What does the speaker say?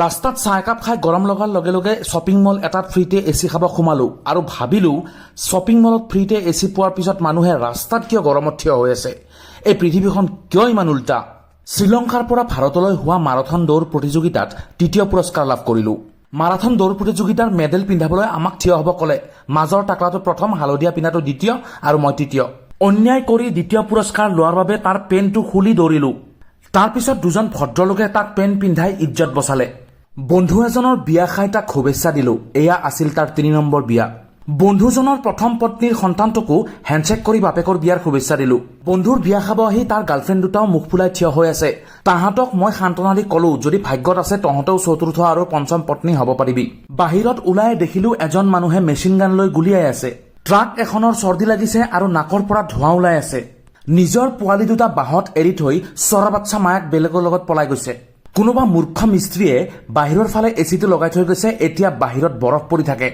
ৰাস্তাত চাহ একাপ খাই গৰম লগাৰ লগে লগে শ্বপিং মল এটাত ফ্ৰীতে এচি খাব সোমালো আৰু ভাবিলো শ্বপিং মলত ফ্ৰীতে এচি পোৱাৰ পিছত মানুহে ৰাস্তাত কিয় গৰমত থিয় হৈ আছে। এই পৃথিৱীখন কিয় ইমান উল্টা। শ্ৰীলংকাৰ পৰা ভাৰতলৈ হোৱা মাৰাথন দৌৰ প্ৰতিযোগিতাত তৃতীয় পুৰস্কাৰ লাভ কৰিলো। মাৰাথন দৌৰ প্ৰতিযোগিতাৰ মেডেল পিন্ধাবলৈ আমাক থিয় হ'ব ক'লে। মাজৰ টাকলাটো প্ৰথম, হালধীয়া পিন্ধাটো দ্বিতীয় আৰু মই তৃতীয়। অন্যায় কৰি দ্বিতীয় পুৰস্কাৰ লোৱাৰ বাবে তাৰ পেণ্টটো খুলি দৌৰিলো। তাৰ পিছত দুজন ভদ্ৰলোকে তাক পেণ্ট পিন্ধাই ইজ্জত বচালে। বন্ধু এজনৰ বিয়া খাই তাক শুভেচ্ছা দিলো। এয়া আছিল তাৰ ৩ নম্বৰ বিয়া। বন্ধুজনৰ প্ৰথম পত্নীৰ সন্তানটোকো হেণ্ডশ্বেক কৰি বাপেকৰ বিয়াৰ শুভেচ্ছা দিলো। বন্ধুৰ বিয়া খাব আহি তাৰ গাৰ্লফ্ৰেণ্ড দুটাও মুখ ফুলাই থিয় হৈ আছে। তাহাঁতক মই সান্তনা দি কলো, যদি ভাগ্যত আছে তহঁতেও চতুৰ্থ আৰু পঞ্চম পত্নী হ'ব পাৰিবি। বাহিৰত ওলাই দেখিলো এজন মানুহে মেচিন গান লৈ গুলিয়াই আছে। ট্ৰাক এখনৰ চৰ্দি লাগিছে আৰু নাকৰ পৰা ধোঁৱা ওলাই আছে। নিজৰ পোৱালি দুটা বাহত এৰি থৈ চৰা বাচ্চা মায়াক বেলেগৰ লগত পলাই গৈছে। কোনোবা মূৰ্খ মিস্ত্ৰীয়ে বাহিৰৰ ফালে এচিটো লগাই থৈ গৈছে। এতিয়া বাহিৰত বৰফ পৰি থাকে।